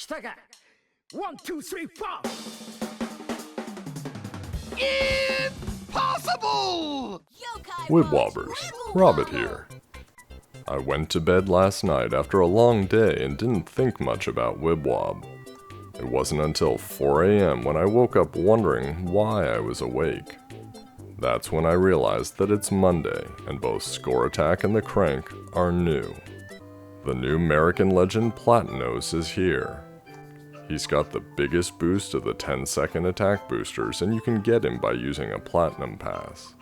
1, 2, 3, 4! Impossible! Wibwobbers, Robbett here. I went to bed last night after a long day and didn't think much about Wibwob. It wasn't until 4 AM when I woke up wondering why I was awake. That's when I realized that it's Monday and both Score Attack and the Crank are new. The new American legend Platanos is here. He's got the biggest boost of the 10-second attack boosters, and you can get him by using a Platinum Pass.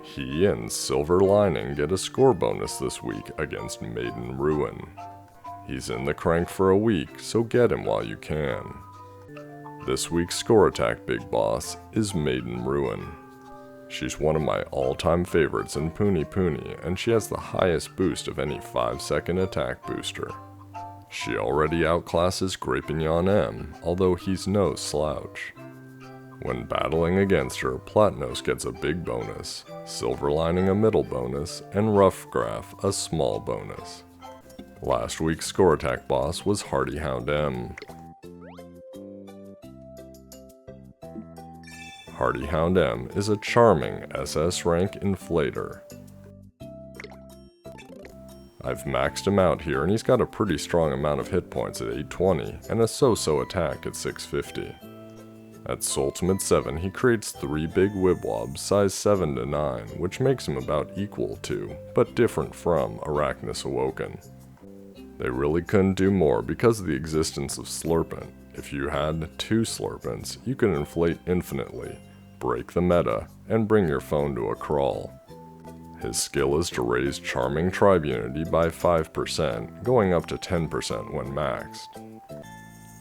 He and Silver Lining get a score bonus this week against Maiden Ruin. He's in the Crank for a week, so get him while you can. This week's Score Attack big boss is Maiden Ruin. She's one of my all-time favorites in Puni Puni, and she has the highest boost of any 5-second attack booster. She already outclasses Grapignon M, although he's no slouch. When battling against her, Platanos gets a big bonus, Silver Lining a middle bonus, and Rough Graph a small bonus. Last week's Score Attack boss was Hardy Hound M. Hardy Hound M is a charming SS rank inflator. I've maxed him out here and he's got a pretty strong amount of hit points at 820 and a so-so attack at 650. At Soultimate 7 he creates 3 big Wibwobs size 7 to 9, which makes him about equal to, but different from, Arachnus Awoken. They really couldn't do more because of the existence of Slurpent. If you had 2 Slurpents, you could inflate infinitely, break the meta, and bring your phone to a crawl. His skill is to raise Charming Tribe Unity by 5%, going up to 10% when maxed.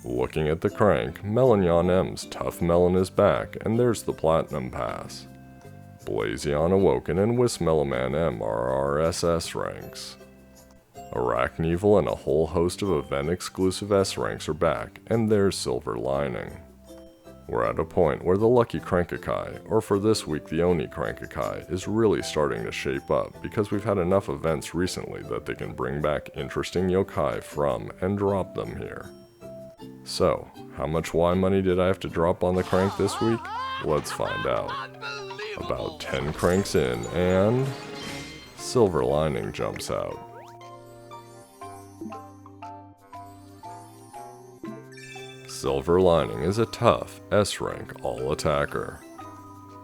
Looking at the Crank, Melanyon M's Tough Melon is back, and there's the Platinum Pass. Blazion Awoken and Wismeloman M are our SS ranks. Arachneval and a whole host of event-exclusive S ranks are back, and there's Silver Lining. We're at a point where the Lucky-crank-a-kai, or for this week the Oni-crank-a-kai, is really starting to shape up because we've had enough events recently that they can bring back interesting yokai from and drop them here. So, how much Y money did I have to drop on the Crank this week? Let's find out. About 10 cranks in and... Silver Lining jumps out. Silver Lining is a tough S-rank all-attacker.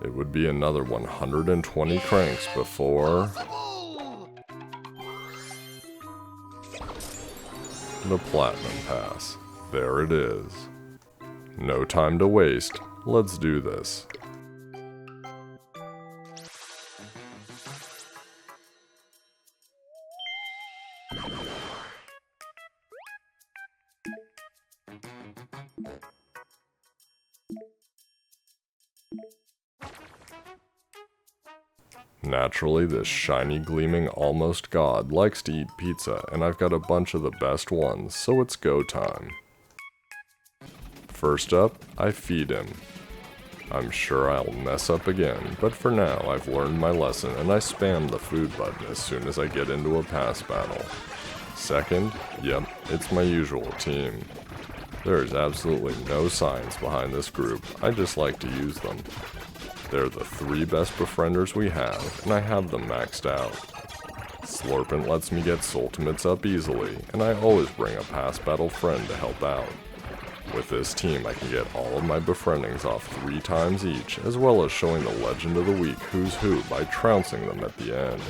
It would be another 120 cranks before... the Platinum Pass. There it is. No time to waste, let's do this. Naturally, this shiny gleaming almost god likes to eat pizza, and I've got a bunch of the best ones, so it's go time. First up, I feed him. I'm sure I'll mess up again, but for now I've learned my lesson and I spam the food button as soon as I get into a pass battle. Second, yep, it's my usual team. There is absolutely no science behind this group, I just like to use them. They're the 3 best befrienders we have, and I have them maxed out. Slurpent lets me get Soultimates up easily, and I always bring a pass battle friend to help out. With this team I can get all of my befriendings off 3 times each, as well as showing the Legend of the Week Who's Who by trouncing them at the end.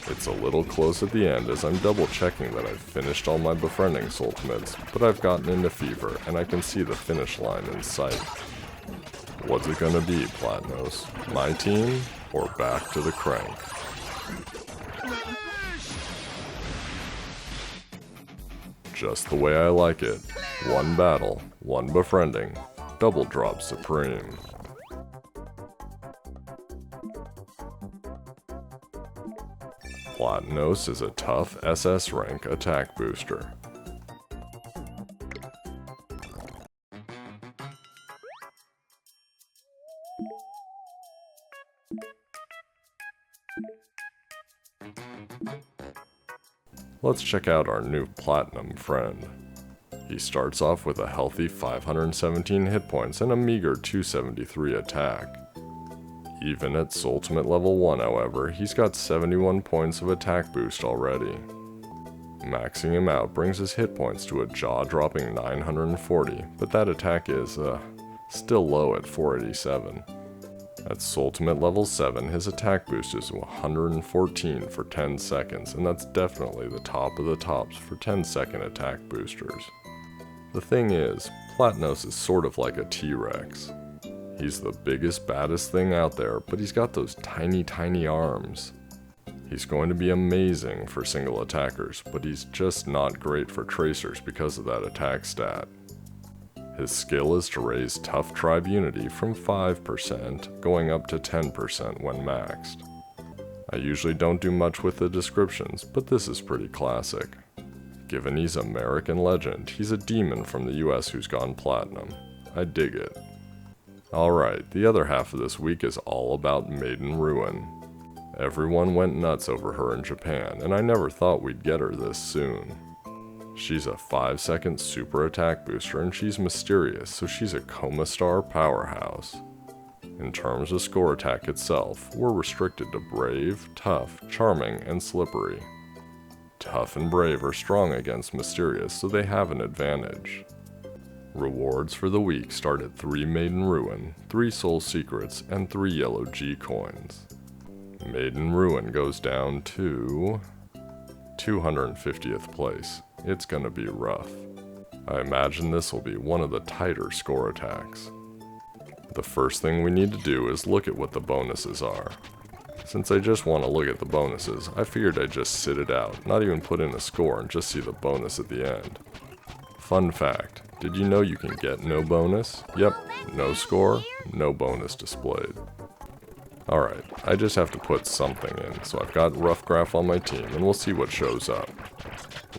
It's a little close at the end as I'm double checking that I've finished all my befriending Soultimates, but I've gotten into fever and I can see the finish line in sight. What's it gonna be, Platanos? My team, or back to the Crank? Just the way I like it. 1 battle, 1 befriending, double drop supreme. Platanos is a tough SS rank attack booster. Let's check out our new Platinum friend. He starts off with a healthy 517 hit points and a meager 273 attack. Even at Soultimate level 1, however, he's got 71 points of attack boost already. Maxing him out brings his hit points to a jaw-dropping 940, but that attack is, still low at 487. At Soultimate level 7, his attack boost is 114 for 10 seconds, and that's definitely the top of the tops for 10-second attack boosters. The thing is, Platanos is sort of like a T-Rex. He's the biggest, baddest thing out there, but he's got those tiny arms. He's going to be amazing for single attackers, but he's just not great for tracers because of that attack stat. His skill is to raise Tough Tribe Unity from 5% going up to 10% when maxed. I usually don't do much with the descriptions, but this is pretty classic. Given he's American legend, he's a demon from the US who's gone platinum. I dig it. Alright, the other half of this week is all about Maiden Ruin. Everyone went nuts over her in Japan, and I never thought we'd get her this soon. She's a 5-second super attack booster, and she's mysterious, so she's a coma star powerhouse. In terms of score attack itself, we're restricted to Brave, Tough, Charming, and Slippery. Tough and Brave are strong against Mysterious, so they have an advantage. Rewards for the week start at 3 Maiden Ruin, 3 Soul Secrets, and 3 yellow G coins. Maiden Ruin goes down to 250th place. It's gonna be rough. I imagine this will be one of the tighter score attacks. The first thing we need to do is look at what the bonuses are. Since I just want to look at the bonuses, I figured I'd just sit it out, not even put in a score and just see the bonus at the end. Fun fact, did you know you can get no bonus? Yep, no score, no bonus displayed. Alright, I just have to put something in, so I've got Rough Graph on my team, and we'll see what shows up.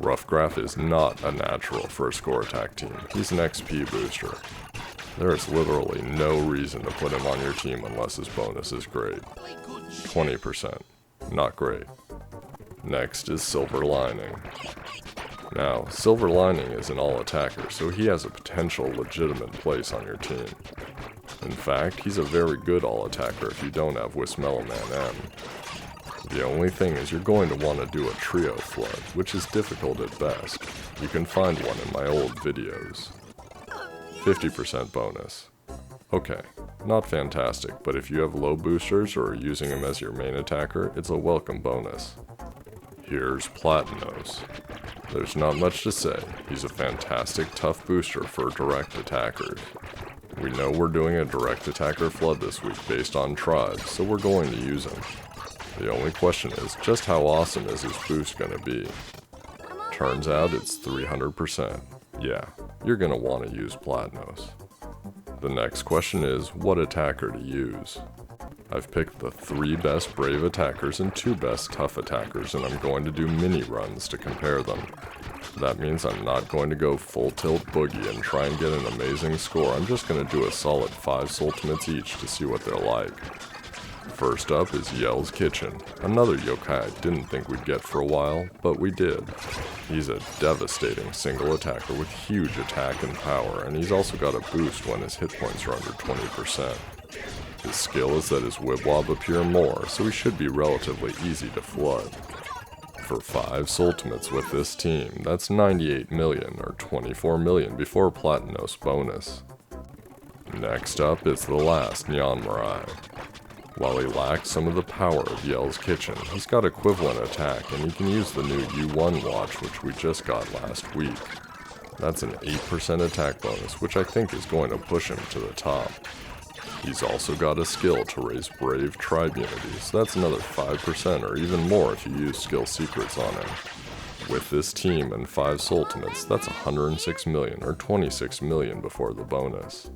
Rough Graph is not a natural for a score attack team, he's an XP booster. There is literally no reason to put him on your team unless his bonus is great. 20%. Not great. Next is Silver Lining. Now, Silver Lining is an all-attacker, so he has a potential legitimate place on your team. In fact, he's a very good all-attacker if you don't have Wismelaman M. The only thing is you're going to want to do a trio flood, which is difficult at best. You can find one in my old videos. 50% bonus. Okay, not fantastic, but if you have low boosters or are using him as your main attacker, it's a welcome bonus. Here's Platinos. There's not much to say, he's a fantastic tough booster for direct attackers. We know we're doing a direct attacker flood this week based on tribes, so we're going to use him. The only question is, just how awesome is his boost gonna be? Turns out it's 300%. Yeah, you're gonna want to use Platanos. The next question is, what attacker to use? I've picked the 3 best brave attackers and 2 best tough attackers, and I'm going to do mini runs to compare them. That means I'm not going to go full tilt boogie and try and get an amazing score, I'm just going to do a solid 5 Soultimates each to see what they're like. First up is Yell's Kitchen, another yokai I didn't think we'd get for a while, but we did. He's a devastating single attacker with huge attack and power, and he's also got a boost when his hit points are under 20%. His skill is that his Wibble Wobble appear more, so he should be relatively easy to flood. For 5 Soultimates with this team, that's 98 million or 24 million before Platanos bonus. Next up is the last Nyanmarai. While he lacks some of the power of Yell's Kitchen, he's got equivalent attack, and he can use the new U1 watch which we just got last week. That's an 8% attack bonus, which I think is going to push him to the top. He's also got a skill to raise Brave Tribe Unity, so that's another 5% or even more if you use skill secrets on him. With this team and 5 Soultimates, that's 106 million or 26 million before the bonus.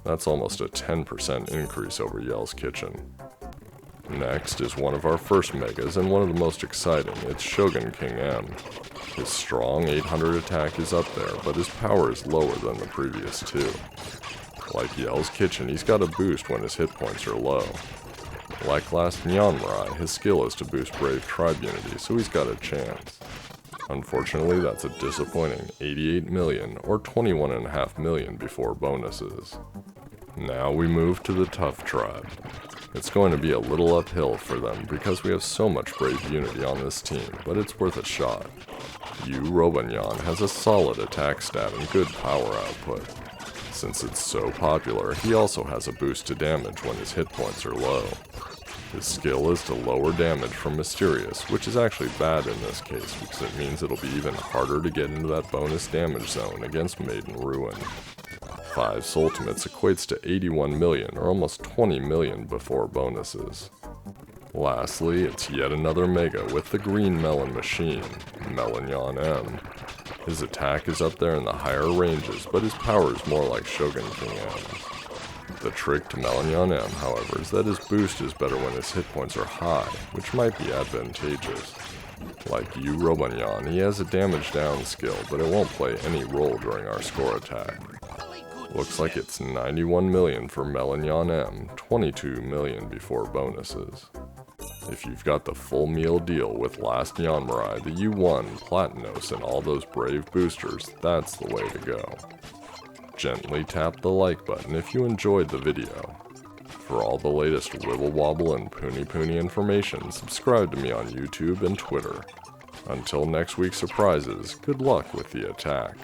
That's almost a 10% increase over Yell's Kitchen. Next is one of our first megas and one of the most exciting, it's Shogun King M. His strong 800 attack is up there, but his power is lower than the previous 2. Like Yell's Kitchen, he's got a boost when his hit points are low. Like last Nyanmarai, his skill is to boost Brave Tribe Unity, so he's got a chance. Unfortunately, that's a disappointing 88 million or 21.5 million before bonuses. Now we move to the Tough Tribe. It's going to be a little uphill for them because we have so much brave unity on this team, but it's worth a shot. Robbett has a solid attack stat and good power output. Since it's so popular, he also has a boost to damage when his hit points are low. His skill is to lower damage from Mysterious, which is actually bad in this case because it means it'll be even harder to get into that bonus damage zone against Maiden Ruin. 5 Ultimates equates to 81 million or almost 20 million before bonuses. Lastly, it's yet another Mega with the Green Melon Machine, Melon M. His attack is up there in the higher ranges, but his power is more like Shogun King M's. The trick to Melon M, however, is that his boost is better when his hit points are high, which might be advantageous. Like Robbett, he has a damage down skill, but it won't play any role during our score attack. Looks like it's 91 million for Melon M, 22 million before bonuses. If you've got the full meal deal with Last Yanmarai, the U1, Platinos, and all those brave boosters, that's the way to go. Gently tap the like button if you enjoyed the video. For all the latest Wibble Wobble and Puni information, subscribe to me on YouTube and Twitter. Until next week's surprises, good luck with the attack.